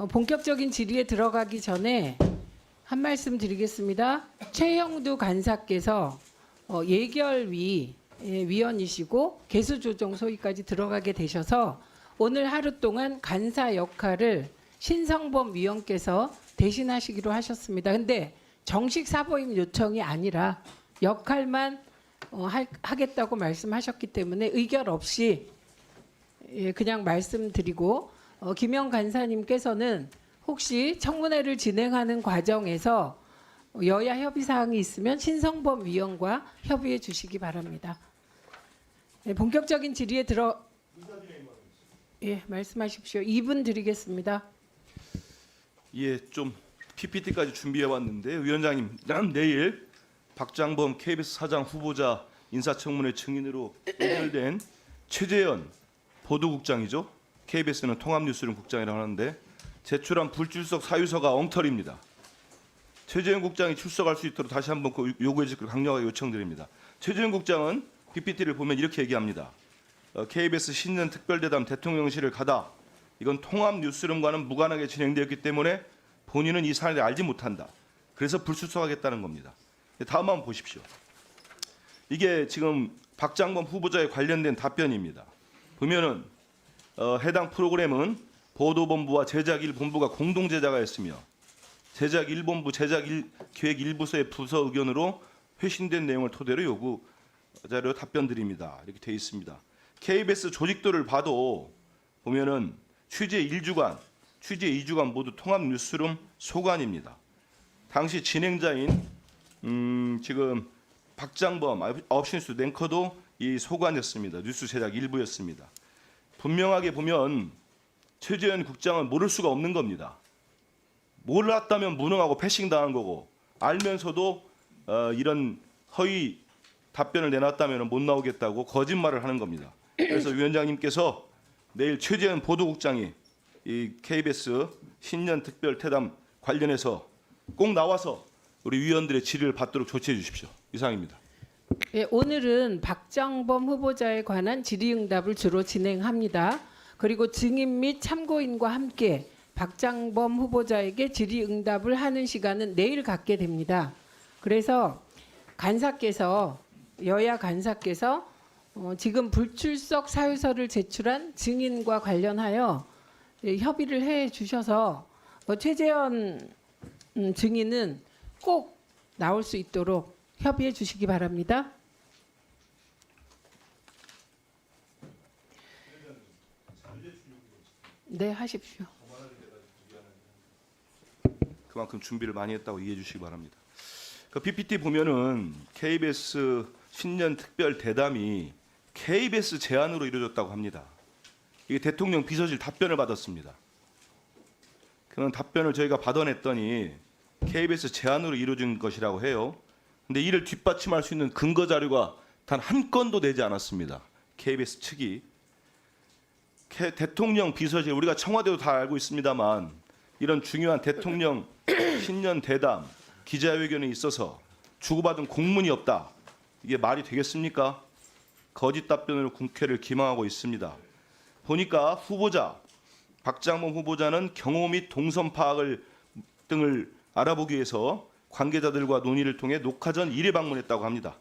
본격적인 질의에 들어가기 전에 한 말씀 드리겠습니다. 최형두 간사께서 예결위 위원이시고 개수조정 소위까지 들어가게 되셔서 오늘 하루 동안 간사 역할을 신성범 위원께서 대신하시기로 하셨습니다. 근데 정식 사보임 요청이 아니라 역할만 하겠다고 말씀하셨기 때문에 의결 없이 그냥 말씀드리고 김영 간사님께서는 혹시 청문회를 진행하는 과정에서 여야 협의 사항이 있으면 신성범 위원과 협의해 주시기 바랍니다. 본격적인 질의에 말씀하십시오. 2분 드리겠습니다. 좀 PPT까지 준비해 왔는데 위원장님, 내일 박장범 KBS 사장 후보자 인사청문회 증인으로 연결된 최재현 보도국장이죠. KBS는 통합뉴스룸 국장이라고 하는데 제출한 불출석 사유서가 엉터리입니다. 최재현 국장이 출석할 수 있도록 다시 한번 요구해 주길 강력하게 요청드립니다. 최재현 국장은 PPT를 보면 이렇게 얘기합니다. KBS 신년 특별대담 대통령실을 가다 이건 통합뉴스룸과는 무관하게 진행되었기 때문에 본인은 이 사안을 알지 못한다. 그래서 불출석하겠다는 겁니다. 다음 한번 보십시오. 이게 지금 박장범 후보자에 관련된 답변입니다. 보면은 해당 프로그램은 보도본부와 제작 1본부가 공동 제작하였으며 제작 1본부 제작 기획 1부서의 부서 의견으로 회신된 내용을 토대로 요구 자료 답변드립니다. 이렇게 돼 있습니다. KBS 조직도를 봐도 보면은 취재 1주간, 취재 2주간 모두 통합 뉴스룸 소관입니다. 당시 진행자인 지금 박장범 9시 뉴스 앵커도 이 소관이었습니다. 뉴스 제작 일부였습니다. 분명하게 보면 최재현 국장은 모를 수가 없는 겁니다. 몰랐다면 무능하고 패싱당한 거고 알면서도 이런 허위 답변을 내놨다면 못 나오겠다고 거짓말을 하는 겁니다. 그래서 위원장님께서 내일 최재현 보도국장이 이 KBS 신년 특별 태담 관련해서 꼭 나와서 우리 위원들의 질의를 받도록 조치해 주십시오. 이상입니다. 오늘은 박장범 후보자에 관한 질의응답을 주로 진행합니다. 그리고 증인 및 참고인과 함께 박장범 후보자에게 질의응답을 하는 시간은 내일 갖게 됩니다. 그래서 여야 간사께서 지금 불출석 사유서를 제출한 증인과 관련하여 협의를 해 주셔서 최재현 증인은 꼭 나올 수 있도록 협의해 주시기 바랍니다. 네, 하십시오. 그만큼 준비를 많이 했다고 이해해 주시기 바랍니다. 그 PPT 보면은 KBS 신년 특별 대담이 KBS 제안으로 이루어졌다고 합니다. 이게 대통령 비서실 답변을 받았습니다. 그런 답변을 저희가 받아냈더니 KBS 제안으로 이루어진 것이라고 해요. 근데 이를 뒷받침할 수 있는 근거 자료가 단 한 건도 내지 않았습니다. KBS 측이. 대통령 비서실, 우리가 청와대도 다 알고 있습니다만 이런 중요한 대통령 신년 대담 기자회견에 있어서 주고받은 공문이 없다. 이게 말이 되겠습니까? 거짓 답변으로 국회를 기망하고 있습니다. 보니까 박장범 후보자는 경호 및 동선 파악을 등을 알아보기 위해서 관계자들과 논의를 통해 녹화 전 1회 방문했다고 합니다.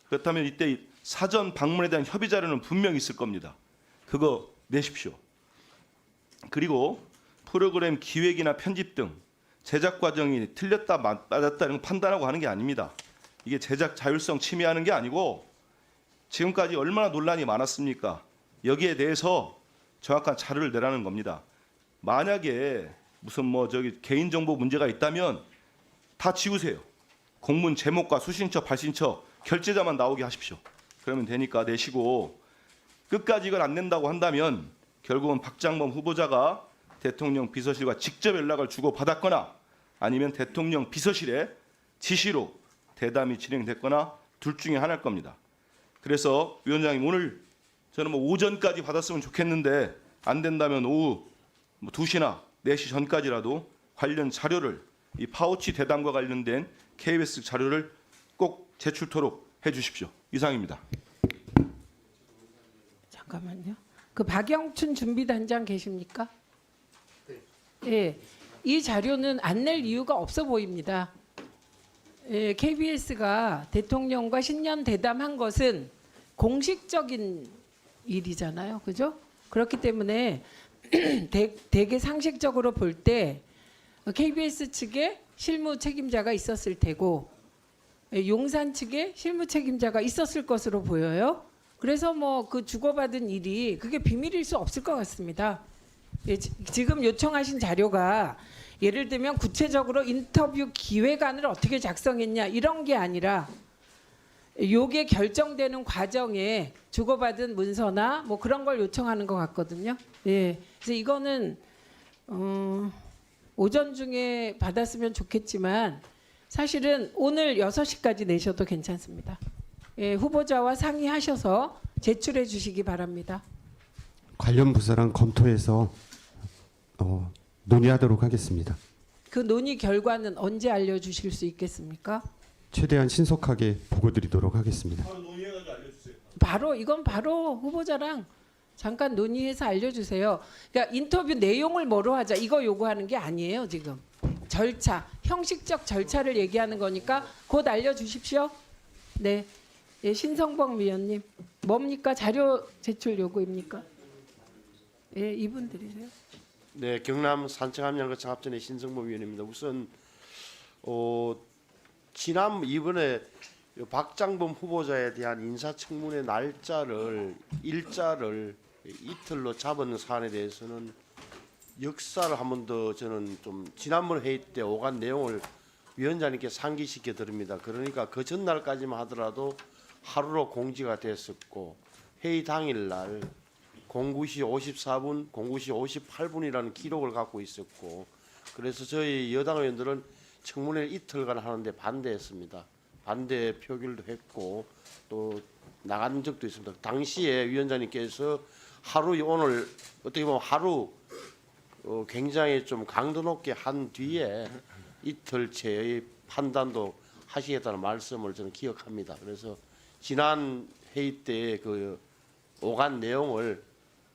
그렇다면 이때 사전 방문에 대한 협의 자료는 분명히 있을 겁니다. 그거 내십시오. 그리고 프로그램 기획이나 편집 등 제작 과정이 틀렸다 맞았다 이런 판단하고 하는 게 아닙니다. 이게 제작 자율성 침해하는 게 아니고 지금까지 얼마나 논란이 많았습니까? 여기에 대해서 정확한 자료를 내라는 겁니다. 만약에 무슨 개인정보 문제가 있다면 다 지우세요. 공문 제목과 수신처, 발신처, 결제자만 나오게 하십시오. 그러면 되니까 내시고 끝까지 이걸 안 낸다고 한다면 결국은 박장범 후보자가 대통령 비서실과 직접 연락을 주고 받았거나 아니면 대통령 비서실의 지시로 대담이 진행됐거나 둘 중에 하나일 겁니다. 그래서 위원장님 오늘 저는 오전까지 받았으면 좋겠는데 안 된다면 오후 2시나 4시 전까지라도 관련 자료를 이 파우치 대담과 관련된 KBS 자료를 꼭 제출토록 해 주십시오. 이상입니다. 잠깐만요. 그 박영춘 준비단장 계십니까? 예, 이 자료는 안 낼 이유가 없어 보입니다. 예, KBS가 대통령과 신년 대담한 것은 공식적인 일이잖아요, 그죠? 그렇기 때문에 되게 상식적으로 볼 때 KBS 측에 실무 책임자가 있었을 테고 용산 측에 실무 책임자가 있었을 것으로 보여요. 그래서 뭐 그 주고받은 일이 그게 비밀일 수 없을 것 같습니다. 예, 지금 요청하신 자료가 예를 들면 구체적으로 인터뷰 기획안을 어떻게 작성했냐 이런 게 아니라 요게 결정되는 과정에 주고받은 문서나 뭐 그런 걸 요청하는 것 같거든요. 예, 그래서 이거는 오전 중에 받았으면 좋겠지만 사실은 오늘 6시까지 내셔도 괜찮습니다. 예, 후보자와 상의하셔서 제출해 주시기 바랍니다. 관련 부서랑 검토해서 논의하도록 하겠습니다. 그 논의 결과는 언제 알려주실 수 있겠습니까? 최대한 신속하게 보고드리도록 하겠습니다. 이건 바로 후보자랑 잠깐 논의해서 알려주세요. 그러니까 인터뷰 내용을 뭐로 하자 이거 요구하는 게 아니에요 지금. 절차, 형식적 절차를 얘기하는 거니까 곧 알려주십시오. 네, 예, 신성범 위원님 뭡니까? 자료 제출 요구입니까? 예, 이분 드리세요. 네, 경남 산청함양거창 합전의 신성범 위원입니다. 우선 이번에 박장범 후보자에 대한 인사청문회 일자를 이틀로 잡은 사안에 대해서는 역사를 한 번 더 저는 좀 지난번 회의 때 오간 내용을 위원장님께 상기시켜 드립니다. 그러니까 그 전날까지만 하더라도 하루로 공지가 됐었고 회의 당일날 09시 54분, 09시 58분이라는 기록을 갖고 있었고 그래서 저희 여당 의원들은 청문회 이틀간 하는데 반대했습니다. 반대 표결도 했고 또 나간 적도 있습니다. 당시에 위원장님께서 오늘 어떻게 보면 하루 굉장히 좀 강도 높게 한 뒤에 이틀째의 판단도 하시겠다는 말씀을 저는 기억합니다. 그래서 지난 회의 때 그 오간 내용을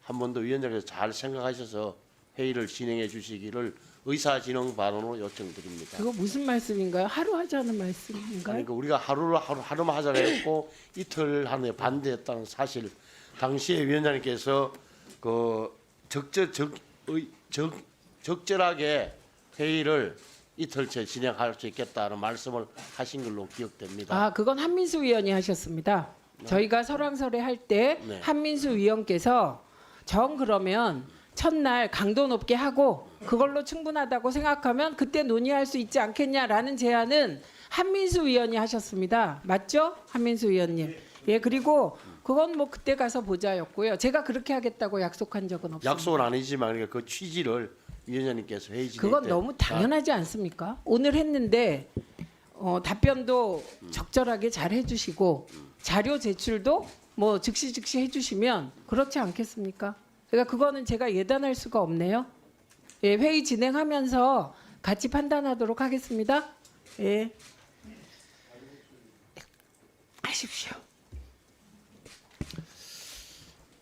한 번 더 위원장께서 잘 생각하셔서 회의를 진행해 주시기를 의사진행 발언으로 요청드립니다. 그거 무슨 말씀인가요? 하루 하자는 말씀인가요? 그러니까 우리가 하루만 하자고 했고 이틀 하는데 반대했다는 사실 당시에 위원장님께서 그 적절하게 회의를 이틀째 진행할 수 있겠다는 말씀을 하신 걸로 기억됩니다. 아, 그건 한민수 위원이 하셨습니다. 저희가 설왕설에 할 때 네. 한민수 위원께서 그러면 첫날 강도 높게 하고 그걸로 충분하다고 생각하면 그때 논의할 수 있지 않겠냐라는 제안은 한민수 위원이 하셨습니다. 맞죠? 한민수 위원님. 예, 그리고 그건 뭐 그때 가서 보자였고요. 제가 그렇게 하겠다고 약속한 적은 없습니다. 약속은 아니지만 그러니까 그 취지를 위원장님께서 회의 진행 그건 때 너무 당연하지 않습니까? 오늘 했는데 답변도 적절하게 잘 해주시고 자료 제출도 뭐 즉시 해주시면 그렇지 않겠습니까? 그러니까 그거는 제가 예단할 수가 없네요. 예, 회의 진행하면서 같이 판단하도록 하겠습니다. 예, 하십시오.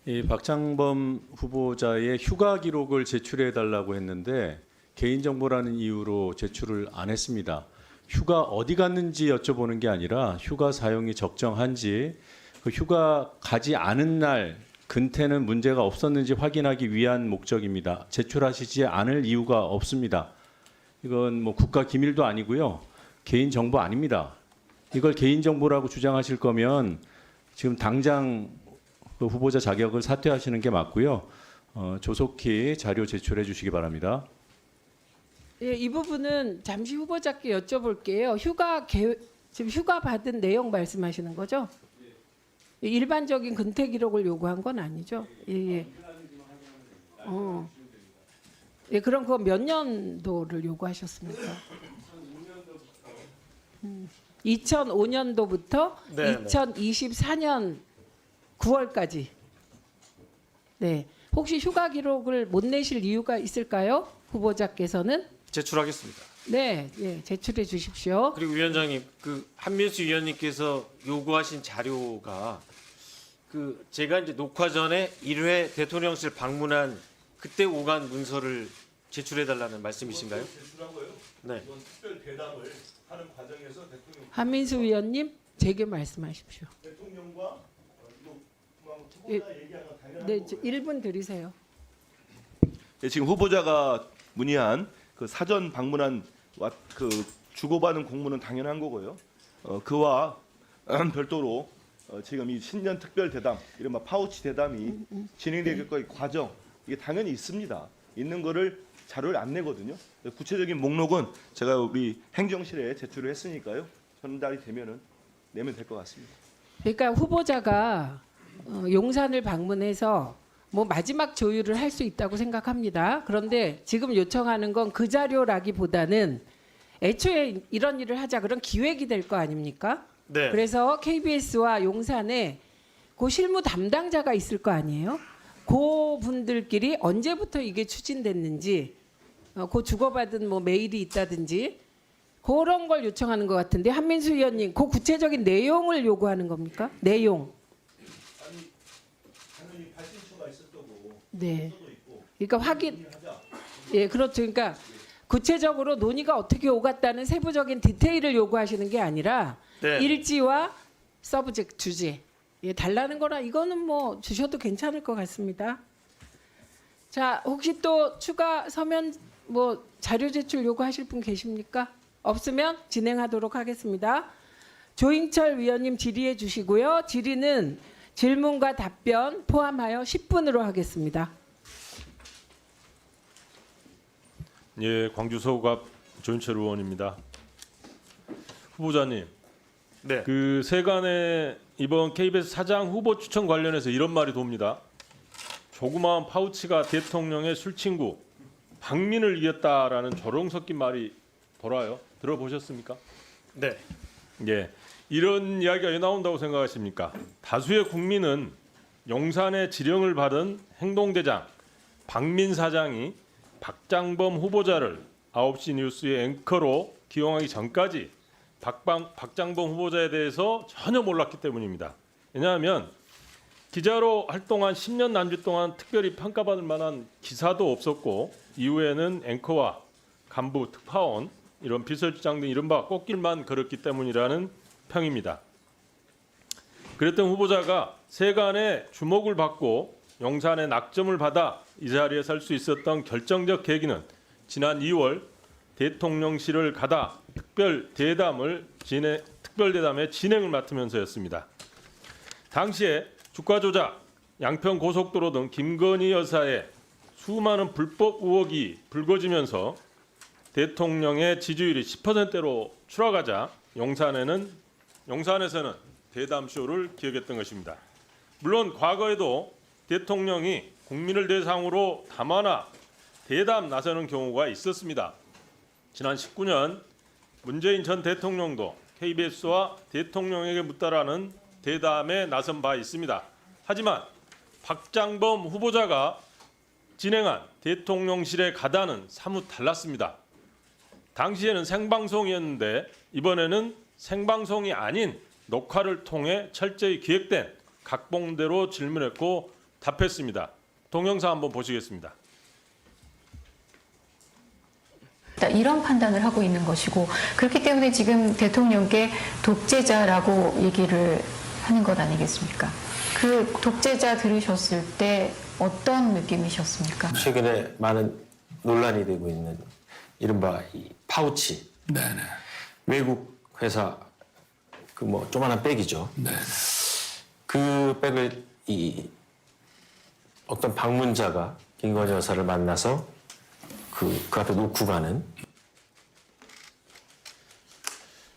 이 박장범 후보자의 휴가 기록을 제출해 달라고 했는데 개인정보라는 이유로 제출을 안 했습니다. 휴가 어디 갔는지 여쭤보는 게 아니라 휴가 사용이 적정한지 그 휴가 가지 않은 날 근태는 문제가 없었는지 확인하기 위한 목적입니다. 제출하시지 않을 이유가 없습니다. 이건 뭐 국가 기밀도 아니고요. 개인정보 아닙니다. 이걸 개인정보라고 주장하실 거면 지금 당장 그 후보자 자격을 사퇴하시는 게 맞고요. 조속히 자료 제출해 주시기 바랍니다. 예, 이 부분은 잠시 후보자께 여쭤볼게요. 지금 휴가 받은 내용 말씀하시는 거죠? 일반적인 근태 기록을 요구한 건 아니죠? 예. 예, 그럼 그거 몇 년도를 요구하셨습니까? 2005년도부터 네, 2024년 9월까지. 네. 혹시 휴가 기록을 못 내실 이유가 있을까요? 후보자께서는? 제출하겠습니다. 네, 예, 제출해 주십시오. 그리고 위원장님, 그 한민수 위원님께서 요구하신 자료가 그 제가 이제 녹화 전에 1회 대통령실 방문한 그때 오간 문서를 제출해달라는 말씀이신가요? 제출하고요. 네. 이번 특별 대담을 하는 과정에서 한민수 위원님 제게 말씀하십시오. 대통령과 예. 후보자 얘기하는 건 당연한 네, 거고요. 1분 드리세요. 예, 지금 후보자가 문의한 그 사전 방문한 그 주고받은 공문은 당연한 거고요. 그와 별도로 지금 이 신년 특별 대담, 이른바 파우치 대담이 진행될 거의 과정 이게 당연히 있습니다. 있는 거를 자료를 안 내거든요. 구체적인 목록은 제가 우리 행정실에 제출을 했으니까요. 전달이 되면은 내면 될 것 같습니다. 그러니까 후보자가 용산을 방문해서 뭐 마지막 조율을 할 수 있다고 생각합니다. 그런데 지금 요청하는 건 그 자료라기보다는 애초에 이런 일을 하자 그런 기획이 될 거 아닙니까? 네. 그래서 KBS와 용산에 그 실무 담당자가 있을 거 아니에요? 그 분들끼리 언제부터 이게 추진됐는지, 그 주고받은 뭐 메일이 있다든지 그런 걸 요청하는 것 같은데 한민수 의원님, 그 구체적인 내용을 요구하는 겁니까? 내용. 당연히 발신처가 있을 거고 네. 도 있고 그러니까 확인. 예, 그렇죠. 그러니까 구체적으로 논의가 어떻게 오갔다는 세부적인 디테일을 요구하시는 게 아니라 네. 일지와 서브젝트 주제 달라는 거라 이거는 뭐 주셔도 괜찮을 것 같습니다. 자, 혹시 또 추가 서면 뭐 자료 제출 요구하실 분 계십니까? 없으면 진행하도록 하겠습니다. 조인철 위원님 질의해 주시고요. 질의는 질문과 답변 포함하여 10분으로 하겠습니다. 예, 광주 서구갑 조인철 의원입니다. 후보자님, 네. 그 세간에 이번 KBS 사장 후보 추천 관련해서 이런 말이 돕니다. 조그마한 파우치가 대통령의 술친구 박민을 이겼다라는 조롱 섞인 말이 돌아요. 들어보셨습니까? 네. 예, 이런 이야기가 왜 나온다고 생각하십니까? 다수의 국민은 용산의 지령을 받은 행동대장 박민 사장이 박장범 후보자를 9시 뉴스의 앵커로 기용하기 전까지 박장범 후보자에 대해서 전혀 몰랐기 때문입니다. 왜냐하면 기자로 활동한 10년 남짓 동안 특별히 평가받을 만한 기사도 없었고 이후에는 앵커와 간부, 특파원, 이런 비서실장 등 이른바 꽃길만 걸었기 때문이라는 평입니다. 그랬던 후보자가 세간의 주목을 받고 용산의 낙점을 받아 이 자리에 설 수 있었던 결정적 계기는 지난 2월 대통령실을 가다 특별대담의 진행을 맡으면서였습니다. 당시에 주가 조작, 양평 고속도로 등 김건희 여사의 수많은 불법 의혹이 불거지면서 대통령의 지지율이 10%로 추락하자 용산에서는 대담쇼를 기획했던 것입니다. 물론 과거에도 대통령이 국민을 대상으로 담화나 대담 나서는 경우가 있었습니다. 지난 19년 문재인 전 대통령도 KBS와 대통령에게 묻다라는 대담에 나선 바 있습니다. 하지만 박장범 후보자가 진행한 대통령실에 가다는 사뭇 달랐습니다. 당시에는 생방송이었는데 이번에는 생방송이 아닌 녹화를 통해 철저히 기획된 각본대로 질문했고 답했습니다. 동영상 한번 보시겠습니다. 이런 판단을 하고 있는 것이고 그렇기 때문에 지금 대통령께 독재자라고 얘기를 하는 것 아니겠습니까? 그 독재자 들으셨을 때 어떤 느낌이셨습니까? 최근에 많은 논란이 되고 있는 이른바 이 파우치. 네네. 외국 회사 그 뭐 조그만한 백이죠. 네. 그 백을 이 어떤 방문자가 김건희 여사를 만나서 그 앞에 놓고 가는.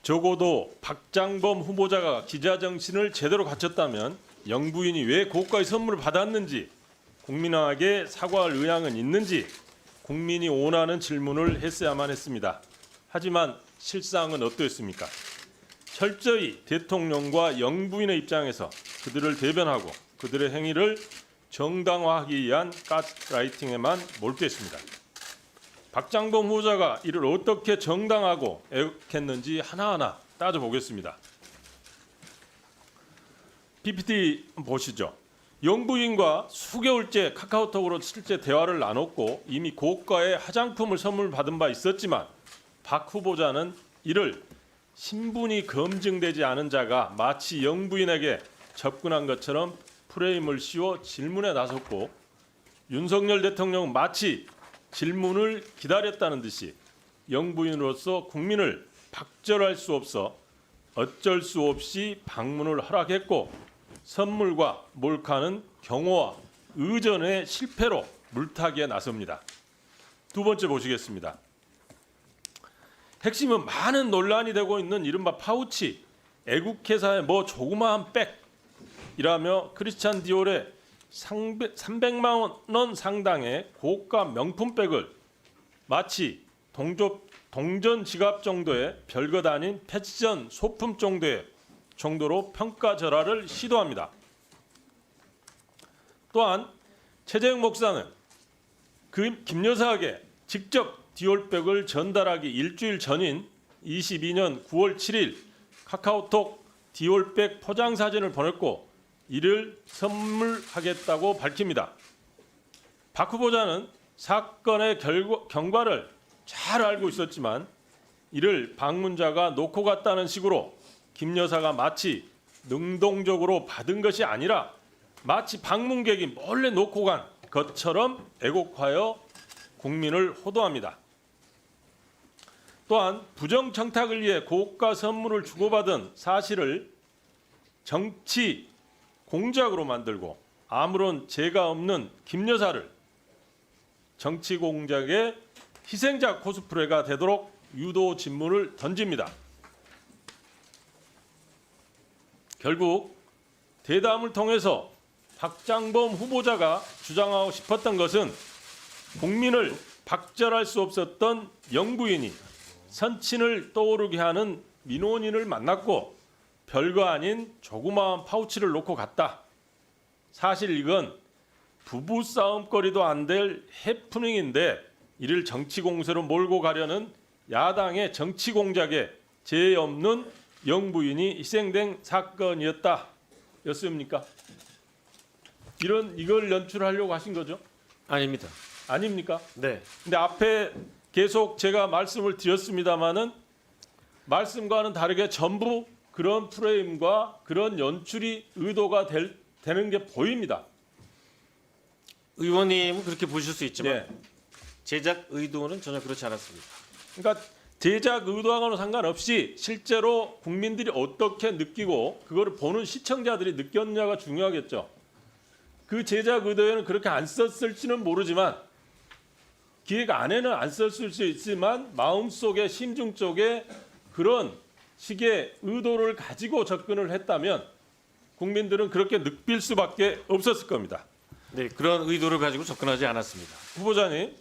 적어도 박장범 후보자가 기자 정신을 제대로 갖췄다면 영부인이 왜 고가의 선물을 받았는지 국민에게 사과할 의향은 있는지 국민이 원하는 질문을 했어야만 했습니다. 하지만 실상은 어떠했습니까? 철저히 대통령과 영부인의 입장에서 그들을 대변하고 그들의 행위를 정당화하기 위한 가스라이팅에만 몰두했습니다. 박장범 후보자가 이를 어떻게 정당하고 애국했는지 하나하나 따져보겠습니다. PPT 보시죠. 영부인과 수개월째 카카오톡으로 실제 대화를 나눴고 이미 고가의 화장품을 선물 받은 바 있었지만 박 후보자는 이를 신분이 검증되지 않은 자가 마치 영부인에게 접근한 것처럼 프레임을 씌워 질문에 나섰고 윤석열 대통령은 마치 질문을 기다렸다는 듯이 영부인으로서 국민을 박절할 수 없어 어쩔 수 없이 방문을 허락했고 선물과 몰카는 경호와 의전의 실패로 물타기에 나섭니다. 두 번째 보시겠습니다. 핵심은 많은 논란이 되고 있는 이른바 파우치, 애국회사의 뭐 조그마한 백이라며 크리스찬 디올의 300만 원 상당의 고가 명품백을 마치 동전 지갑 정도의 별것 아닌 패션 소품 정도로 평가절하를 시도합니다. 또한 최재형 목사는 김 여사에게 직접 디올백을 전달하기 일주일 전인 22년 9월 7일 카카오톡 디올백 포장 사진을 보냈고 이를 선물하겠다고 밝힙니다. 박 후보자는 사건의 경과를 잘 알고 있었지만 이를 방문자가 놓고 갔다는 식으로 김 여사가 마치 능동적으로 받은 것이 아니라 마치 방문객이 몰래 놓고 간 것처럼 애곡하여 국민을 호도합니다. 또한 부정 청탁을 위해 고가 선물을 주고받은 사실을 정치 공작으로 만들고 아무런 죄가 없는 김 여사를 정치 공작의 희생자 코스프레가 되도록 유도 진문을 던집니다. 결국 대담을 통해서 박장범 후보자가 주장하고 싶었던 것은 국민을 박절할 수 없었던 영부인이 선친을 떠오르게 하는 민원인을 만났고 별거 아닌 조그마한 파우치를 놓고 갔다. 사실 이건 부부싸움거리도 안 될 해프닝인데 이를 정치 공세로 몰고 가려는 야당의 정치 공작에 죄 없는 영부인이 희생된 사건이었다. 였습니까? 이걸 연출하려고 하신 거죠? 아닙니다. 아닙니까? 네. 근데 앞에 계속 제가 말씀을 드렸습니다마는 말씀과는 다르게 전부 그런 프레임과 그런 연출이 의도가 되는 게 보입니다. 의원님은 그렇게 보실 수 있지만 네. 제작 의도는 전혀 그렇지 않았습니다. 그러니까 제작 의도하고는 상관없이 실제로 국민들이 어떻게 느끼고 그거를 보는 시청자들이 느꼈냐가 중요하겠죠. 그 제작 의도에는 그렇게 안 썼을지는 모르지만 기획 안에는 안 썼을 수 있지만 마음속에 심중 쪽에 그런 식의 의도를 가지고 접근을 했다면 국민들은 그렇게 느낄 수밖에 없었을 겁니다. 네, 그런 의도를 가지고 접근하지 않았습니다. 후보자님,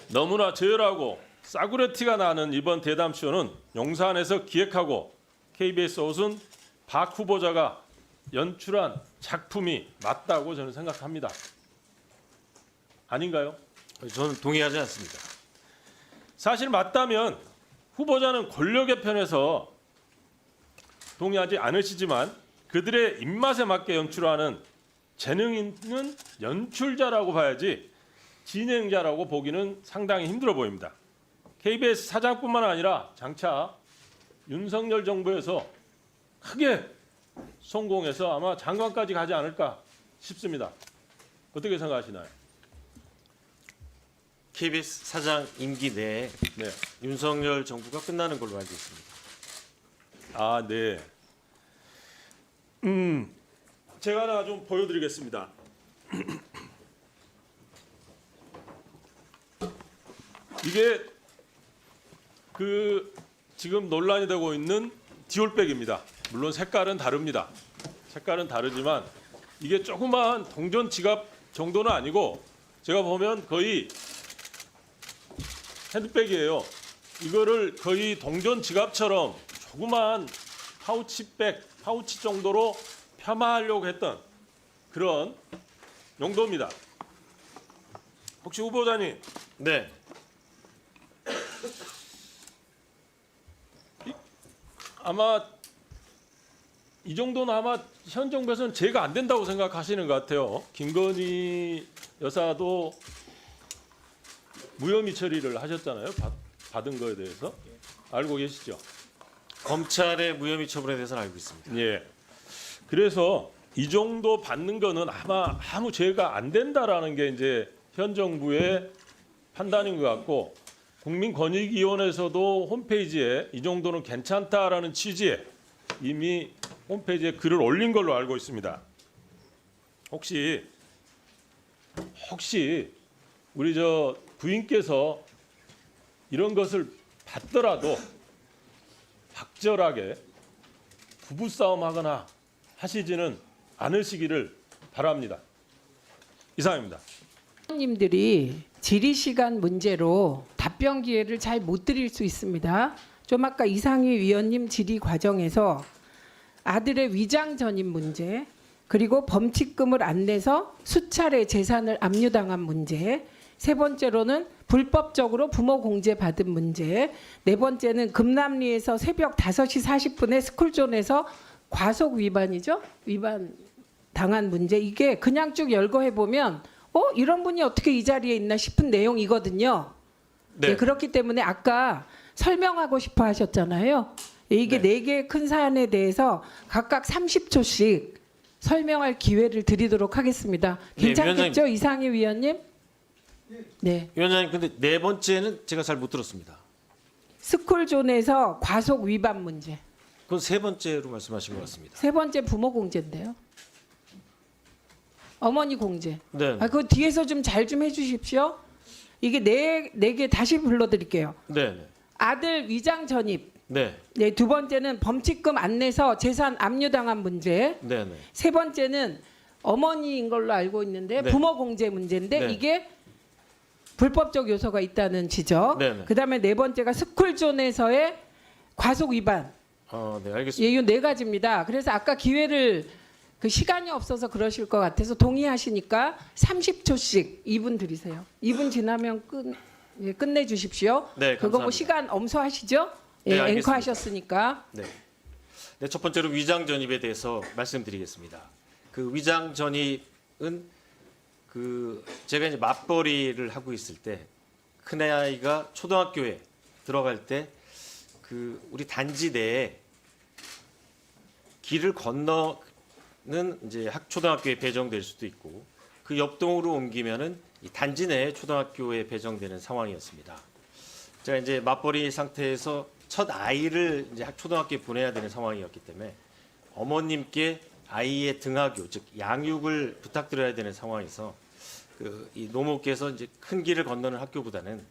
너무나 저열하고 싸구려티가 나는 이번 대담쇼는 용산에서 기획하고 KBS 옷은 박 후보자가 연출한 작품이 맞다고 저는 생각합니다. 아닌가요? 저는 동의하지 않습니다. 사실 맞다면 후보자는 권력의 편에서 동의하지 않으시지만 그들의 입맛에 맞게 연출하는 재능 있는 연출자라고 봐야지 진행자라고 보기는 상당히 힘들어 보입니다. KBS 사장뿐만 아니라 장차 윤석열 정부에서 크게 성공해서 아마 장관까지 가지 않을까 싶습니다. 어떻게 생각하시나요? KBS 사장 임기 내에 네. 윤석열 정부가 끝나는 걸로 알고 있습니다. 아, 네. 제가 하나 좀 보여드리겠습니다. 이게 지금 논란이 되고 있는 디올백입니다. 물론 색깔은 다릅니다. 색깔은 다르지만 이게 조그마한 동전 지갑 정도는 아니고 제가 보면 거의 핸드백이에요. 이거를 거의 동전 지갑처럼 조그마한 파우치 정도로 폄하하려고 했던 그런 용도입니다. 혹시 후보자님 네. 아마 이 정도는 아마 현 정부에서는 제가 안 된다고 생각하시는 것 같아요. 김건희 여사도 무혐의 처리를 하셨잖아요. 받은 거에 대해서 알고 계시죠? 검찰의 무혐의 처분에 대해서는 알고 있습니다. 예. 그래서 이 정도 받는 거는 아마 아무 죄가 안 된다라는 게 이제 현 정부의 판단인 것 같고, 국민권익위원회에서도 홈페이지에 이 정도는 괜찮다라는 취지의 이미 홈페이지에 글을 올린 걸로 알고 있습니다. 혹시 우리 저 부인께서 이런 것을 받더라도 적절하게 부부싸움하거나 하시지는 않으시기를 바랍니다. 이상입니다. 님들이 질의 시간 문제로 답변 기회를 잘 못 드릴 수 있습니다. 좀 아까 이상희 위원님 질의 과정에서 아들의 위장 전입 문제, 그리고 범칙금을 안 내서 수차례 재산을 압류당한 문제, 세 번째로는 불법적으로 부모 공제 받은 문제, 네 번째는 금남리에서 새벽 5시 40분에 스쿨존에서 과속 위반이죠? 위반 당한 문제. 이게 그냥 쭉 열거해 보면 이런 분이 어떻게 이 자리에 있나 싶은 내용이거든요. 네. 네, 그렇기 때문에 아까 설명하고 싶어 하셨잖아요. 이게 네 개의 큰 사안에 대해서 각각 30초씩 설명할 기회를 드리도록 하겠습니다. 네, 괜찮겠죠, 이상희 위원님? 네. 위원장님, 근데 네 번째는 제가 잘 못 들었습니다. 스쿨존에서 과속 위반 문제. 그건 세 번째로 말씀하신 것 같습니다. 세 번째 부모 공제인데요. 어머니 공제. 네. 그 뒤에서 좀 잘 좀 해주십시오. 이게 네 개 다시 불러드릴게요. 네. 아들 위장 전입. 네. 네, 두 번째는 범칙금 안 내서 재산 압류당한 문제. 네. 세 번째는 어머니인 걸로 알고 있는데 네. 부모 공제 문제인데 네. 이게 불법적 요소가 있다는 지적. 네. 그다음에 네 번째가 스쿨존에서의 과속 위반. 네, 알겠습니다. 이 네 가지입니다. 그래서 아까 기회를 시간이 없어서 그러실 것 같아서 동의하시니까 30초씩 2분 드리세요. 2분 지나면 끝내 주십시오. 네, 그거 뭐 감사합니다. 시간 엄소하시죠? 네, 예, 알겠습니다. 앵커 하셨으니까. 네, 첫 번째로 위장 전입에 대해서 말씀드리겠습니다. 그 위장 전입은 제가 이제 맞벌이를 하고 있을 때 큰아이가 초등학교에 들어갈 때 우리 단지 내에 길을 건너는 이제 초등학교에 배정될 수도 있고 그 옆동으로 옮기면은 이 단지 내에 초등학교에 배정되는 상황이었습니다. 제가 이제 맞벌이 상태에서 첫 아이를 이제 초등학교에 보내야 되는 상황이었기 때문에 어머님께 아이의 등하교 즉 양육을 부탁드려야 되는 상황에서 이 노모께서 이제 큰 길을 건너는 학교보다는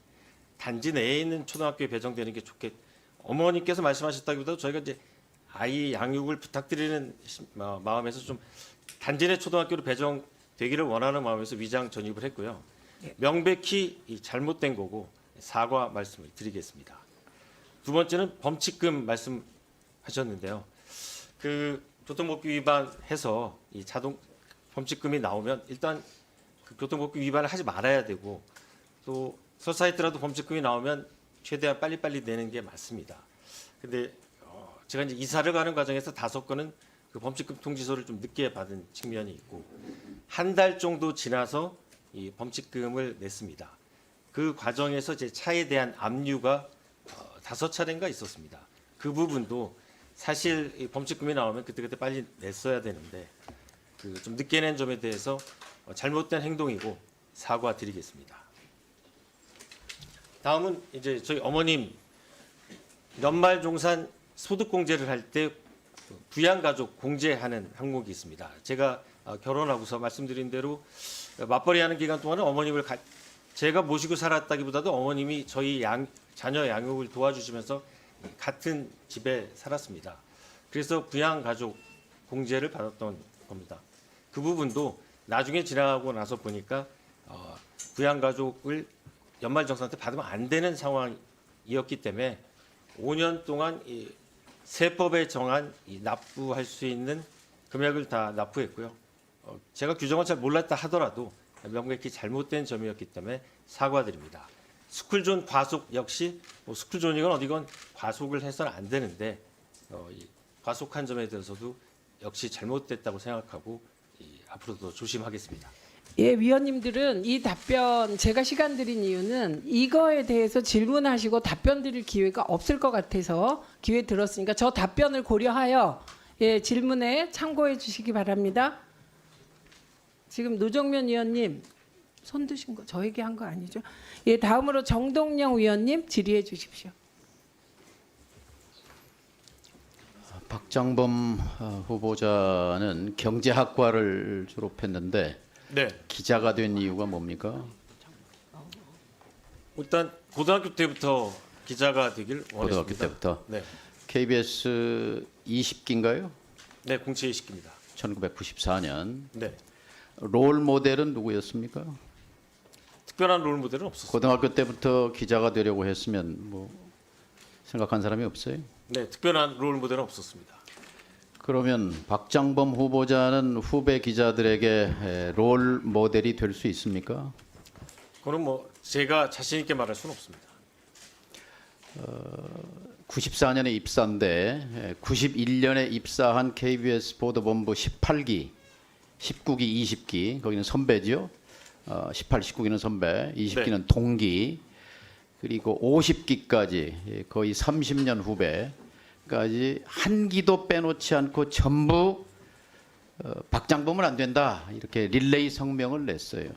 단지 내에 있는 초등학교에 배정되는 게 좋겠. 어머님께서 말씀하셨다기보다 저희가 이제 아이 양육을 부탁드리는 마음에서 좀 단지 내 초등학교로 배정되기를 원하는 마음에서 위장 전입을 했고요. 명백히 잘못된 거고 사과 말씀을 드리겠습니다. 두 번째는 범칙금 말씀하셨는데요. 교통법규 위반해서 이 자동 범칙금이 나오면 일단 교통법규 위반을 하지 말아야 되고 또 설사했더라도 범칙금이 나오면 최대한 빨리빨리 내는 게 맞습니다. 근데 제가 이제 이사를 가는 과정에서 5건은 범칙금 통지서를 좀 늦게 받은 측면이 있고 한 달 정도 지나서 이 범칙금을 냈습니다. 그 과정에서 제 차에 대한 압류가 5차례인가 있었습니다. 그 부분도 사실 이 범칙금이 나오면 그때그때 빨리 냈어야 되는데 좀 늦게 낸 점에 대해서 잘못된 행동이고 사과드리겠습니다. 다음은 이제 저희 어머님 연말종산 소득공제를 할 때 부양가족 공제하는 항목이 있습니다. 제가 결혼하고서 말씀드린 대로 맞벌이하는 기간 동안은 어머님을 제가 모시고 살았다기보다도 어머님이 저희 자녀 양육을 도와주시면서 같은 집에 살았습니다. 그래서 부양가족 공제를 받았던 겁니다. 그 부분도 나중에 지나가고 나서 보니까 부양가족을 연말정산 때 받으면 안 되는 상황이었기 때문에 5년 동안 이 세법에 정한 이 납부할 수 있는 금액을 다 납부했고요. 제가 규정을 잘 몰랐다 하더라도 명백히 잘못된 점이었기 때문에 사과드립니다. 스쿨존 과속 역시 스쿨존이건 어디건 과속을 해서는 안 되는데 과속한 점에 대해서도 역시 잘못됐다고 생각하고 앞으로도 조심하겠습니다. 예, 위원님들은 이 답변 제가 시간 드린 이유는 이거에 대해서 질문하시고 답변 드릴 기회가 없을 것 같아서 기회 들었으니까 저 답변을 고려하여 예, 질문에 참고해 주시기 바랍니다. 지금 노정면 위원님 손 드신 거 저에게 한 거 아니죠? 예, 다음으로 정동영 위원님 질의해 주십시오. 박장범 후보자는 경제학과를 졸업했는데 네, 기자가 된 이유가 뭡니까? 일단 고등학교 때부터 기자가 되길 원했습니다. 고등학교 때부터. 네, KBS 20기인가요? 네, 공채 시킵니다. 1994년. 네, 롤 모델은 누구였습니까? 특별한 롤 모델은 없었습니다. 고등학교 때부터 기자가 되려고 했으면 뭐 생각한 사람이 없어요? 네, 특별한 롤 모델은 없었습니다. 그러면 박장범 후보자는 후배 기자들에게 롤 모델이 될 수 있습니까? 그건 뭐 제가 자신 있게 말할 수는 없습니다. 94년에 입사인데 91년에 입사한 KBS 보도본부 18기, 19기, 20기 거기는 선배죠. 18, 19기는 선배, 20기는 동기, 그리고 50기까지 거의 30년 후배까지 한 기도 빼놓지 않고 전부 박장범은 안 된다 이렇게 릴레이 성명을 냈어요.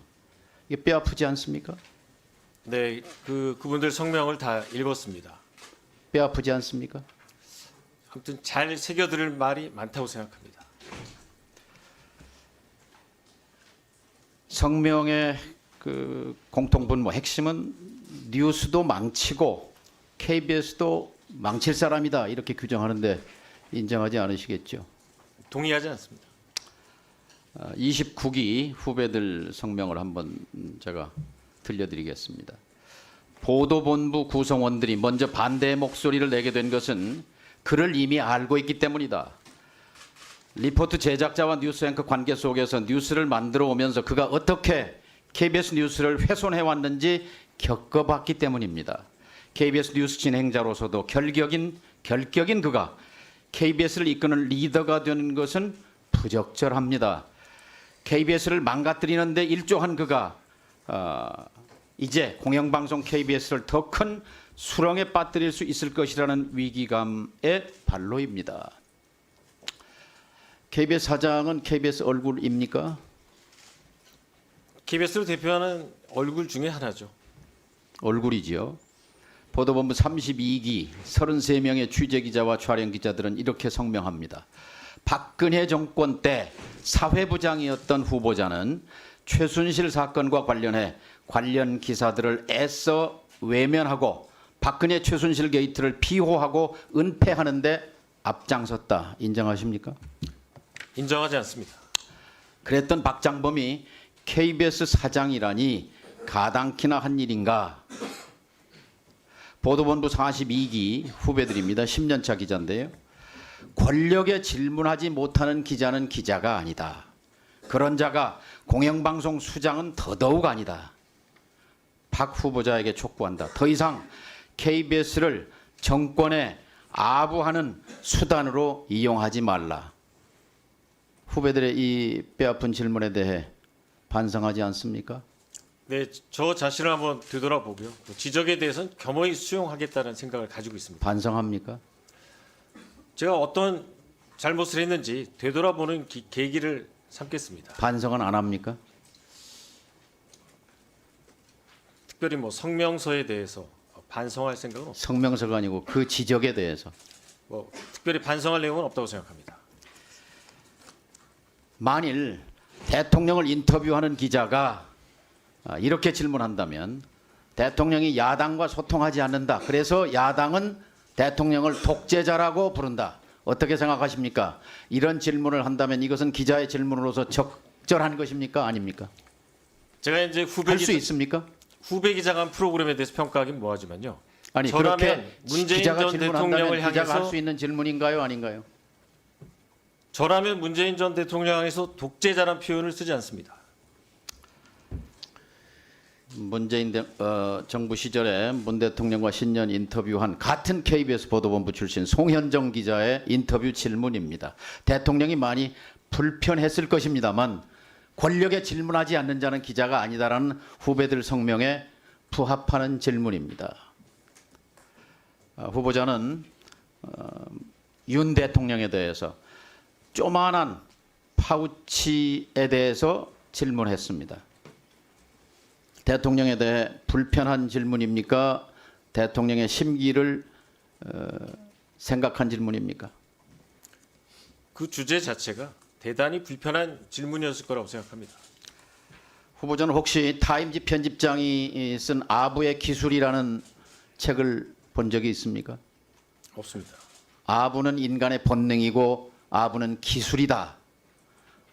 이게 뼈 아프지 않습니까? 네, 그분들 성명을 다 읽었습니다. 뼈 아프지 않습니까? 아무튼 잘 새겨들을 말이 많다고 생각합니다. 성명의 그 공통분모 핵심은 뉴스도 망치고 KBS도 망칠 사람이다 이렇게 규정하는데 인정하지 않으시겠죠? 동의하지 않습니다. 29기 후배들 성명을 한번 제가 들려드리겠습니다. 보도본부 구성원들이 먼저 반대의 목소리를 내게 된 것은 그를 이미 알고 있기 때문이다. 리포트 제작자와 뉴스 앵커 관계 속에서 뉴스를 만들어 오면서 그가 어떻게 KBS 뉴스를 훼손해 왔는지 겪어봤기 때문입니다. KBS 뉴스 진행자로서도 결격인 그가 KBS를 이끄는 리더가 되는 것은 부적절합니다. KBS를 망가뜨리는데 일조한 그가 이제 공영방송 KBS를 더 큰 수렁에 빠뜨릴 수 있을 것이라는 위기감의 발로입니다. KBS 사장은 KBS 얼굴입니까? KBS를 대표하는 얼굴 중에 하나죠. 얼굴이지요. 보도본부 32기 33명의 취재기자와 촬영기자들은 이렇게 성명합니다. 박근혜 정권 때 사회부장이었던 후보자는 최순실 사건과 관련해 관련 기사들을 애써 외면하고 박근혜 최순실 게이트를 비호하고 은폐하는 데 앞장섰다. 인정하십니까? 인정하지 않습니다. 그랬던 박장범이 KBS 사장이라니 가당키나 한 일인가? 보도본부 42기 후배들입니다. 10년차 기자인데요. 권력에 질문하지 못하는 기자는 기자가 아니다. 그런 자가 공영방송 수장은 더더욱 아니다. 박 후보자에게 촉구한다. 더 이상 KBS를 정권에 아부하는 수단으로 이용하지 말라. 후배들의 이 뼈아픈 질문에 대해 반성하지 않습니까? 네, 저 자신을 한번 되돌아보고요. 지적에 대해서는 겸허히 수용하겠다는 생각을 가지고 있습니다. 반성합니까? 제가 어떤 잘못을 했는지 되돌아보는 계기를 삼겠습니다. 반성은 안 합니까? 특별히 뭐 성명서에 대해서 반성할 생각은 없습니다. 성명서가 아니고 그 지적에 대해서. 뭐 특별히 반성할 내용은 없다고 생각합니다. 만일 대통령을 인터뷰하는 기자가 이렇게 질문한다면 대통령이 야당과 소통하지 않는다. 그래서 야당은 대통령을 독재자라고 부른다. 어떻게 생각하십니까? 이런 질문을 한다면 이것은 기자의 질문으로서 적절한 것입니까? 아닙니까? 제가 이제 할 수 있습니까? 후배 기자가 한 프로그램에 대해서 평가하긴 뭐하지만요. 아니 저라면 그렇게 문재인 기자가 전 질문한다면 대통령을 기자가 할 향해서 수 있는 질문인가요? 아닌가요? 저라면 문재인 전 대통령 향해서 독재자란 표현을 쓰지 않습니다. 문재인 정부 시절에 문 대통령과 신년 인터뷰한 같은 KBS 보도본부 출신 송현정 기자의 인터뷰 질문입니다. 대통령이 많이 불편했을 것입니다만 권력에 질문하지 않는 자는 기자가 아니다라는 후배들 성명에 부합하는 질문입니다. 후보자는 윤 대통령에 대해서 조만한 파우치에 대해서 질문했습니다. 대통령에 대해 불편한 질문입니까? 대통령의 심기를 생각한 질문입니까? 그 주제 자체가 대단히 불편한 질문이었을 거라고 생각합니다. 후보자는 혹시 타임지 편집장이 쓴 아부의 기술이라는 책을 본 적이 있습니까? 없습니다. 아부는 인간의 본능이고 아부는 기술이다.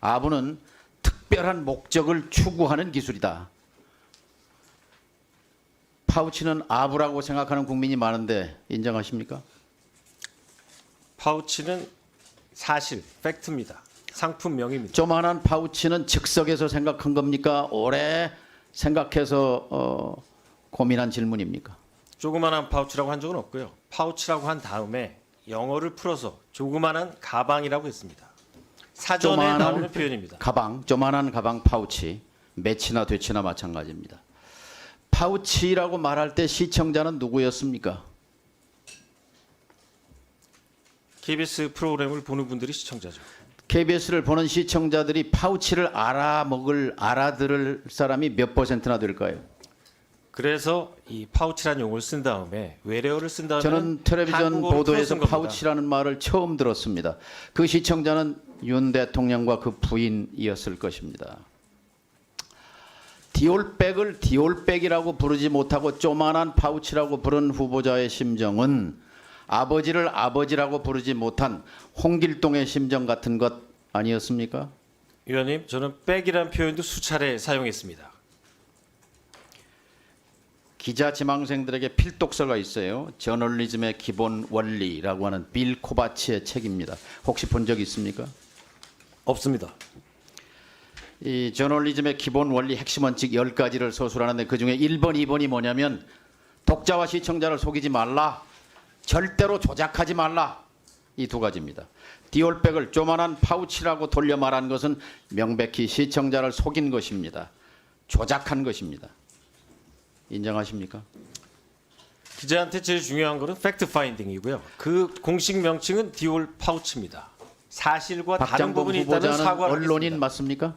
아부는 특별한 목적을 추구하는 기술이다. 파우치는 아부라고 생각하는 국민이 많은데 인정하십니까? 파우치는 사실, 팩트입니다. 상품명입니다. 조만한 파우치는 즉석에서 생각한 겁니까? 오래 생각해서 고민한 질문입니까? 조그만한 파우치라고 한 적은 없고요. 파우치라고 한 다음에 영어를 풀어서 조그만한 가방이라고 했습니다. 사전에 조그만한 나오는 표현입니다. 가방, 조만한 가방 파우치, 매치나 되치나 마찬가지입니다. 파우치라고 말할 때 시청자는 누구였습니까? KBS 프로그램을 보는 분들이 시청자죠. KBS를 보는 시청자들이 파우치를 알아들을 사람이 몇 %나 될까요? 그래서 이 파우치라는 용어를 쓴 다음에 외래어를 쓴 다음에 저는 텔레비전 보도에서 파우치라는 말을 처음 들었습니다. 그 시청자는 윤 대통령과 그 부인이었을 것입니다. 디올백을 디올백이라고 부르지 못하고 조만한 파우치라고 부른 후보자의 심정은 아버지를 아버지라고 부르지 못한 홍길동의 심정 같은 것 아니었습니까? 위원님, 저는 백이라는 표현도 수차례 사용했습니다. 기자 지망생들에게 필독서가 있어요. 저널리즘의 기본 원리라고 하는 빌 코바치의 책입니다. 혹시 본 적 있습니까? 없습니다. 이 저널리즘의 기본 원리 핵심 원칙 10가지를 서술하는데 그중에 1번, 2번이 뭐냐면 독자와 시청자를 속이지 말라. 절대로 조작하지 말라. 이 두 가지입니다. 디올백을 조만한 파우치라고 돌려 말한 것은 명백히 시청자를 속인 것입니다. 조작한 것입니다. 인정하십니까? 기자한테 제일 중요한 것은 팩트 파인딩이고요. 그 공식 명칭은 디올 파우치입니다. 사실과 다른 박장범 부분이 있다면 후보자는 사과하겠습니다. 언론인 맞습니까?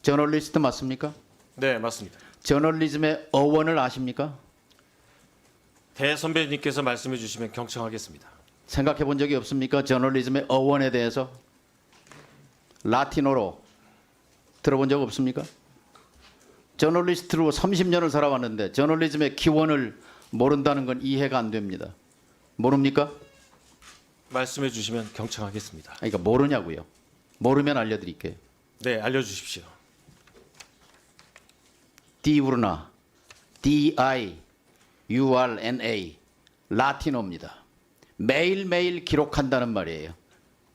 저널리스트 맞습니까? 네, 맞습니다. 저널리즘의 어원을 아십니까? 대선배님께서 말씀해 주시면 경청하겠습니다. 생각해 본 적이 없습니까? 저널리즘의 어원에 대해서 라틴어로 들어본 적 없습니까? 저널리스트로 30년을 살아왔는데 저널리즘의 기원을 모른다는 건 이해가 안 됩니다. 모릅니까? 말씀해 주시면 경청하겠습니다. 그러니까 모르냐고요. 모르면 알려드릴게요. 네, 알려주십시오. 디우르나, D-I-U-R-N-A, 라틴어입니다. 매일매일 기록한다는 말이에요.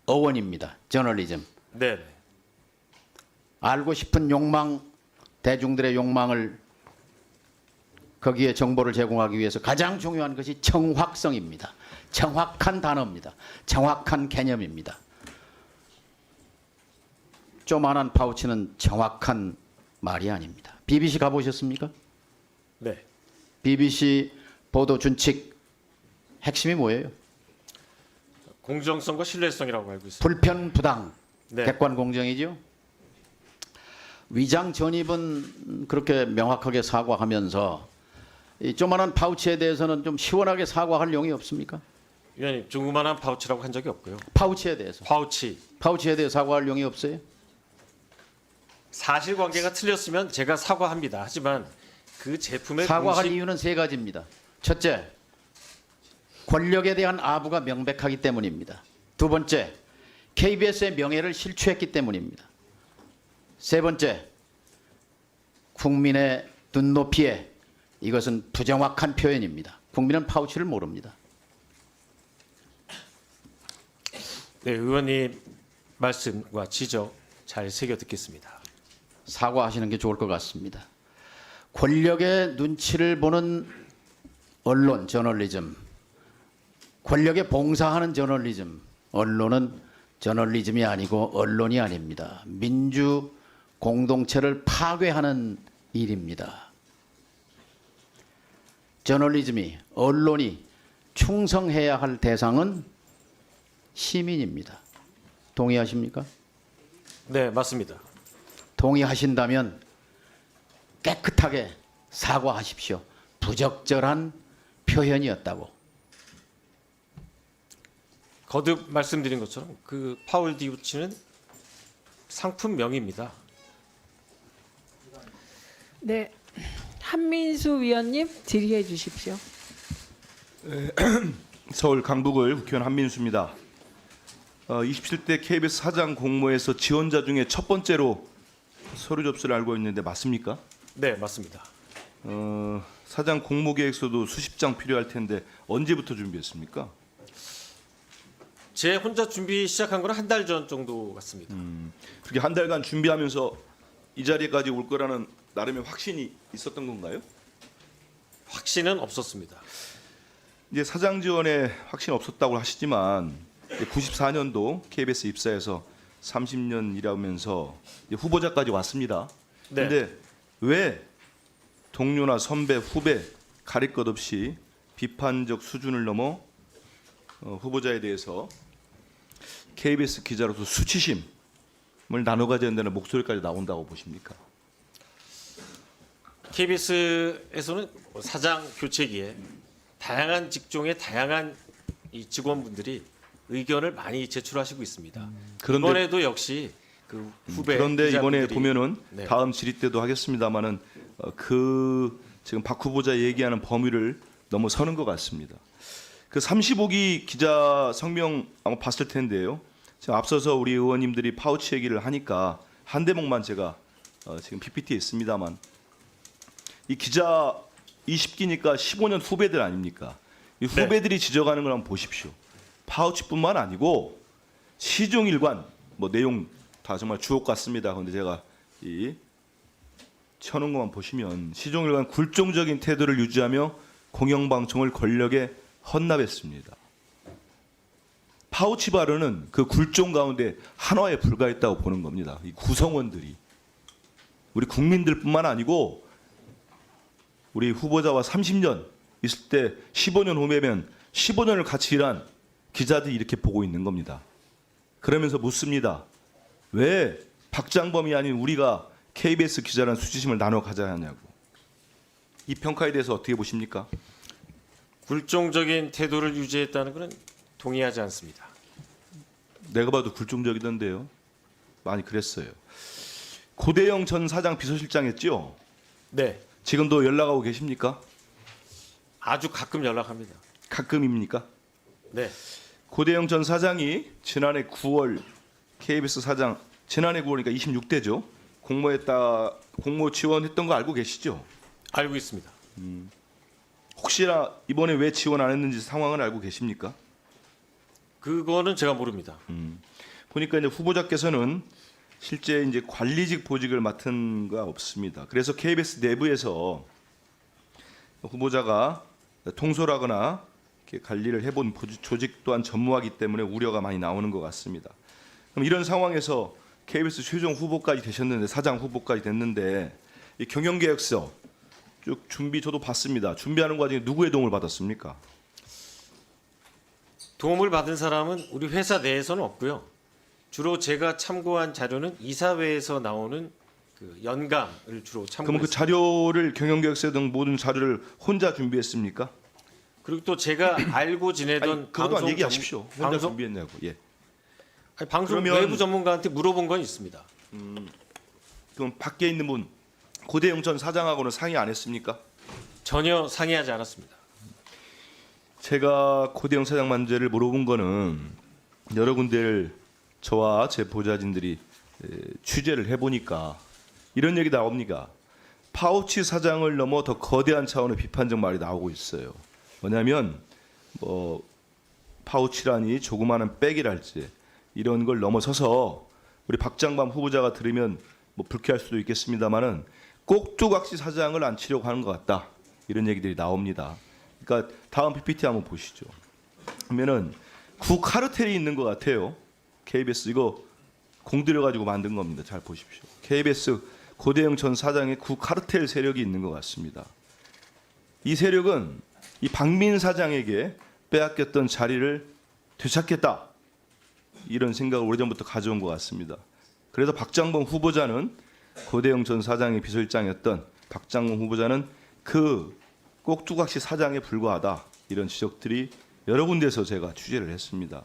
어원입니다. 저널리즘. 네. 알고 싶은 욕망, 대중들의 욕망을 거기에 정보를 제공하기 위해서 가장 중요한 것이 정확성입니다. 정확한 단어입니다. 정확한 개념입니다. 조만한 파우치는 정확한 말이 아닙니다. BBC 가보셨습니까? 네. BBC 보도 준칙 핵심이 뭐예요? 공정성과 신뢰성이라고 알고 있습니다. 불편, 부당, 네. 객관 공정이죠. 위장 전입은 그렇게 명확하게 사과하면서 이 조만한 파우치에 대해서는 좀 시원하게 사과할 용이 없습니까? 위원님, 조그만한 파우치라고 한 적이 없고요. 파우치에 대해서. 파우치에 대해 사과할 용이 없어요? 사실관계가 틀렸으면 제가 사과합니다. 하지만 그 제품의 사과할 공식... 이유는 세 가지입니다. 첫째, 권력에 대한 아부가 명백하기 때문입니다. 두 번째, KBS의 명예를 실추했기 때문입니다. 세 번째, 국민의 눈높이에 이것은 부정확한 표현입니다. 국민은 파우치를 모릅니다. 네, 의원님 말씀과 지적 잘 새겨 듣겠습니다. 사과하시는 게 좋을 것 같습니다. 권력의 눈치를 보는 언론, 저널리즘, 권력에 봉사하는 저널리즘, 언론은 저널리즘이 아니고 언론이 아닙니다. 민주 공동체를 파괴하는 일입니다. 저널리즘이, 언론이 충성해야 할 대상은 시민입니다. 동의하십니까? 네, 맞습니다. 동의하신다면 깨끗하게 사과하십시오. 부적절한 표현이었다고. 거듭 말씀드린 것처럼 그 파울 디우치는 상품명입니다. 네, 한민수 위원님 질의해 주십시오. 서울 강북을 국회의원 한민수입니다. 27대 KBS 사장 공모에서 지원자 중에 첫 번째로 서류 접수를 알고 있는데 맞습니까? 네, 맞습니다. 사장 공모 계획서도 수십 장 필요할 텐데 언제부터 준비했습니까? 제 혼자 준비 시작한 건 한 달 전 정도 같습니다. 그렇게 한 달간 준비하면서 이 자리까지 올 거라는 나름의 확신이 있었던 건가요? 확신은 없었습니다. 이제 사장 지원에 확신 없었다고 하시지만 94년도 KBS 입사해서 30년 일하면서 후보자까지 왔습니다. 네. 그런데 왜 동료나 선배, 후배 가릴 것 없이 비판적 수준을 넘어 후보자에 대해서 KBS 기자로서 수치심을 나눠 가져야 된다는 목소리까지 나온다고 보십니까? KBS에서는 사장 교체기에 다양한 직종의 다양한 이 직원분들이 의견을 많이 제출하시고 있습니다. 그런데 이번에도 역시 그 후배 그런데 이번에 기자분들이- 보면은 네. 다음 질의 때도 하겠습니다만은 그 지금 박 후보자 얘기하는 범위를 넘어서는 것 같습니다. 그 35기 기자 성명 아마 봤을 텐데요. 지금 앞서서 우리 의원님들이 파우치 얘기를 하니까 한 대목만 제가 지금 PPT에 있습니다만 이 기자 20기니까 15년 후배들 아닙니까? 이 후배들이 지적하는 걸 한번 보십시오. 파우치뿐만 아니고 시종일관 뭐 내용 다 정말 주옥 같습니다. 그런데 제가 이 쳐놓은 것만 보시면 시종일관 굴종적인 태도를 유지하며 공영방송을 권력에 헌납했습니다. 파우치 발언은 그 굴종 가운데 한화에 불과했다고 보는 겁니다. 이 구성원들이 우리 국민들뿐만 아니고 우리 후보자와 30년 있을 때 15년 후면 15년을 같이 일한 기자들이 이렇게 보고 있는 겁니다. 그러면서 묻습니다. 왜 박장범이 아닌 우리가 KBS 기자라는 수치심을 나눠 가져야 하냐고. 이 평가에 대해서 어떻게 보십니까? 굴종적인 태도를 유지했다는 것은 동의하지 않습니다. 내가 봐도 굴종적이던데요. 많이 그랬어요. 고대영 전 사장 비서실장했죠? 네, 지금도 연락하고 계십니까? 아주 가끔 연락합니다. 가끔입니까? 네, 고대영 전 사장이 지난해 9월 KBS 사장 지난해 9월이니까 26대죠. 공모 지원했던 거 알고 계시죠? 알고 있습니다. 혹시나 이번에 왜 지원 안 했는지 상황을 알고 계십니까? 그거는 제가 모릅니다. 보니까 이제 후보자께서는 실제 이제 관리직 보직을 맡은 거 없습니다. 그래서 KBS 내부에서 후보자가 통솔하거나 이렇게 관리를 해본 조직 또한 전무하기 때문에 우려가 많이 나오는 것 같습니다. 그럼 이런 상황에서 KBS 최종 후보까지 되셨는데 사장 후보까지 됐는데 이 경영계획서 쭉 준비 저도 봤습니다. 준비하는 과정에 누구의 도움을 받았습니까? 도움을 받은 사람은 우리 회사 내에서는 없고요. 주로 제가 참고한 자료는 이사회에서 나오는 그 연감을 주로 그러면 그 참고했습니다. 자료를 경영계획서 등 모든 자료를 혼자 준비했습니까? 그리고 또 제가 알고 지내던 아니, 그것만 방송 얘기하십시오. 혼자 방송 준비했냐고. 예. 아니, 방송 그러면- 외부 전문가한테 물어본 건 있습니다. 그럼 밖에 있는 분 고대영 전 사장하고는 상의 안 했습니까? 전혀 상의하지 않았습니다. 제가 고대영 사장 문제를 물어본 거는 여러 군데를 저와 제 보좌진들이 취재를 해보니까 이런 얘기 나옵니다. 파우치 사장을 넘어 더 거대한 차원의 비판적 말이 나오고 있어요. 뭐냐면 뭐 파우치라니 조그마한 백이랄지 이런 걸 넘어서서 우리 박장범 후보자가 들으면 뭐 불쾌할 수도 있겠습니다만은 꼭두각시 사장을 앉히려고 하는 것 같다. 이런 얘기들이 나옵니다. 그러니까 다음 PPT 한번 보시죠. 그러면은 구카르텔이 있는 것 같아요. KBS 이거 공들여 가지고 만든 겁니다. 잘 보십시오. KBS 고대영 전 사장의 구카르텔 세력이 있는 것 같습니다. 이 세력은 이 박민 사장에게 빼앗겼던 자리를 되찾겠다. 이런 생각을 오래전부터 가져온 것 같습니다. 그래서 박장범 후보자는 고대영 전 사장의 비서실장이었던 박장범 후보자는 그 꼭두각시 사장에 불과하다. 이런 지적들이 여러 군데서 제가 취재를 했습니다.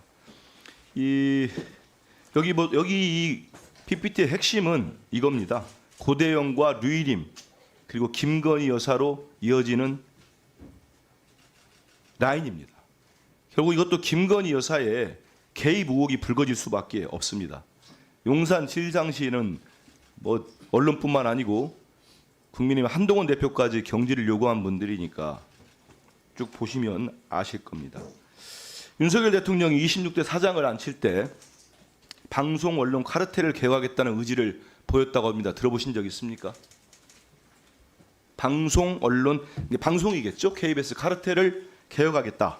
여기 이 PPT의 핵심은 이겁니다. 고대영과 류일임 그리고 김건희 여사로 이어지는 라인입니다. 결국 이것도 김건희 여사의 개입 의혹이 불거질 수밖에 없습니다. 용산 시장시는 뭐 언론뿐만 아니고 국민의힘 한동훈 대표까지 경질을 요구한 분들이니까 쭉 보시면 아실 겁니다. 윤석열 대통령이 26대 사장을 앉힐 때 방송 언론 카르텔을 개혁하겠다는 의지를 보였다고 합니다. 들어보신 적 있습니까? 방송 언론 방송이겠죠. KBS 카르텔을 개혁하겠다.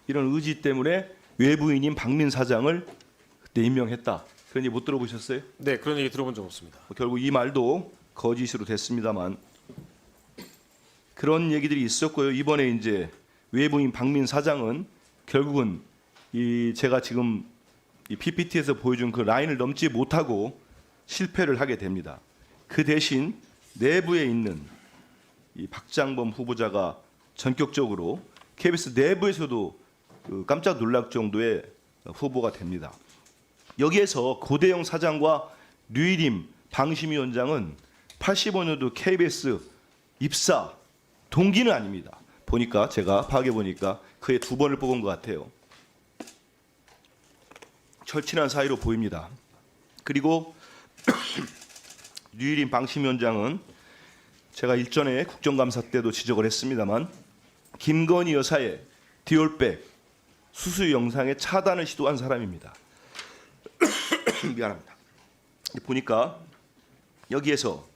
이런 의지 때문에 외부인인 박민 사장을 그때 임명했다. 그런 얘기 못 들어보셨어요? 네, 그런 얘기 들어본 적 없습니다. 결국 이 말도 거짓으로 됐습니다만 그런 얘기들이 있었고요. 이번에 이제 외부인 박민 사장은 결국은 이 제가 지금 이 PPT에서 보여준 그 라인을 넘지 못하고 실패를 하게 됩니다. 그 대신 내부에 있는 이 박장범 후보자가 전격적으로 KBS 내부에서도 깜짝 놀랄 정도의 후보가 됩니다. 여기에서 고대영 사장과 류일임 방심위원장은 85년도 KBS 입사 동기는 아닙니다. 보니까 제가 파악해 보니까 그의 2번을 뽑은 것 같아요. 절친한 사이로 보입니다. 그리고 류일임 방심위원장은 제가 일전에 국정감사 때도 지적을 했습니다만 김건희 여사의 디올백 수수 영상의 차단을 시도한 사람입니다. 미안합니다. 보니까 여기에서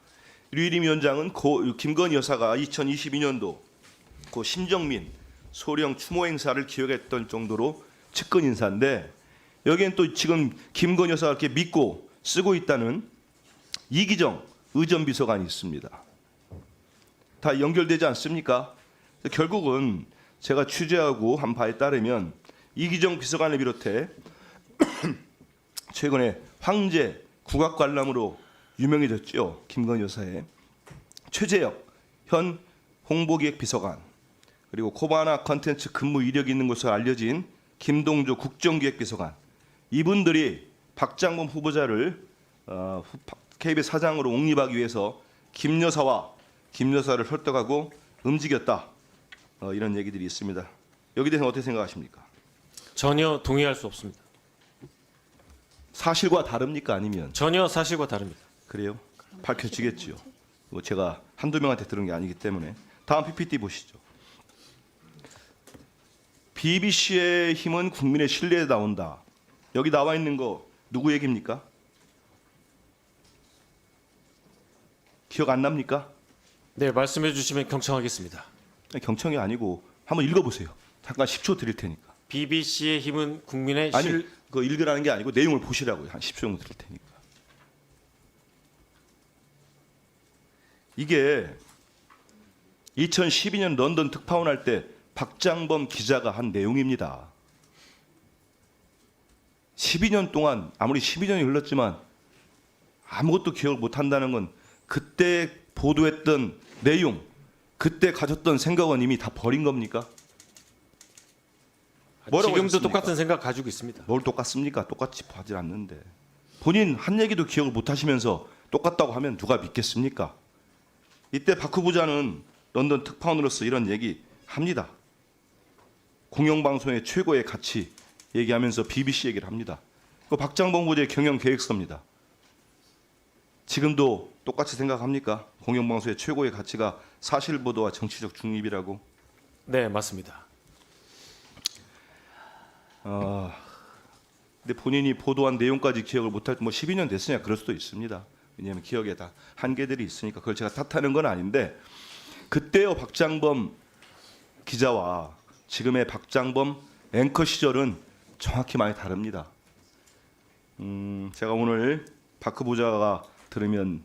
류일임 위원장은 김건희 여사가 2022년도 고 심정민 소령 추모 행사를 기획했던 정도로 측근 인사인데 여기엔 또 지금 김건희 여사가 이렇게 믿고 쓰고 있다는 이기정 의전비서관이 있습니다. 다 연결되지 않습니까? 결국은 제가 취재하고 한 바에 따르면 이기정 비서관을 비롯해 최근에 황제 국악관람으로 유명해졌죠. 김건희 여사의 최재혁 현 홍보기획비서관 그리고 코바나 컨텐츠 근무 이력이 있는 것으로 알려진 김동조 국정기획비서관 이분들이 박장범 후보자를 KBS 사장으로 옹립하기 위해서 김 여사를 설득하고 움직였다. 이런 얘기들이 있습니다. 여기 대해서 어떻게 생각하십니까? 전혀 동의할 수 없습니다. 사실과 다릅니까? 아니면 전혀 사실과 다릅니다. 그래요? 밝혀지겠지요. 뭐 제가 한두 명한테 들은 게 아니기 때문에 다음 PPT 보시죠. BBC의 힘은 국민의 신뢰에 나온다. 여기 나와 있는 거 누구 얘기입니까? 기억 안 납니까? 네, 말씀해 주시면 경청하겠습니다. 경청이 아니고 한번 읽어보세요. 잠깐 10초 드릴 테니까. BBC의 힘은 국민의 아니 그거 읽으라는 게 아니고 내용을 보시라고요. 한 10초 정도 드릴 테니까. 이게 2012년 런던 특파원 할 때 박장범 기자가 한 내용입니다. 12년 동안 아무리 12년이 흘렀지만 아무것도 기억을 못한다는 건 그때 보도했던 내용, 그때 가졌던 생각은 이미 다 버린 겁니까? 뭐라고 지금도 하셨습니까? 똑같은 생각 가지고 있습니다. 뭘 똑같습니까? 똑같이 하지 않는데. 본인 한 얘기도 기억을 못하시면서 똑같다고 하면 누가 믿겠습니까? 이때 박 후보자는 런던 특파원으로서 이런 얘기 합니다. 공영방송의 최고의 가치 얘기하면서 BBC 얘기를 합니다. 그 박장범 후보자의 경영 계획서입니다. 지금도 똑같이 생각합니까? 공영방송의 최고의 가치가 사실 보도와 정치적 중립이라고? 네, 맞습니다. 근데 본인이 보도한 내용까지 기억을 못할 뭐 12년 됐으냐 그럴 수도 있습니다. 왜냐하면 기억에 다 한계들이 있으니까 그걸 제가 탓하는 건 아닌데 그때의 박장범 기자와 지금의 박장범 앵커 시절은 정확히 많이 다릅니다. 제가 오늘 박 후보자가 들으면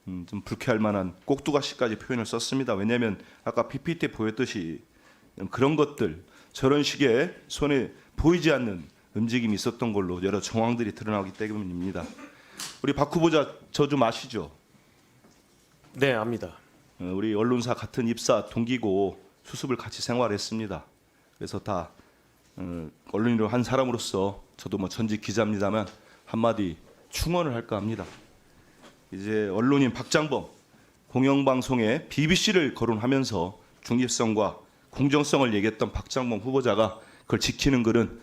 좀 불쾌할 만한 꼭두가시까지 표현을 썼습니다. 왜냐하면 아까 PPT 보였듯이 그런 것들 저런 식의 손에 보이지 않는 움직임이 있었던 걸로 여러 정황들이 드러나기 때문입니다. 우리 박 후보자 저 좀 아시죠? 네, 압니다. 우리 언론사 같은 입사 동기고 수습을 같이 생활했습니다. 그래서 다 언론인으로 한 사람으로서 저도 뭐 전직 기자입니다만 한마디 충언을 할까 합니다. 이제 언론인 박장범 공영방송에 BBC를 거론하면서 중립성과 공정성을 얘기했던 박장범 후보자가 그걸 지키는 글은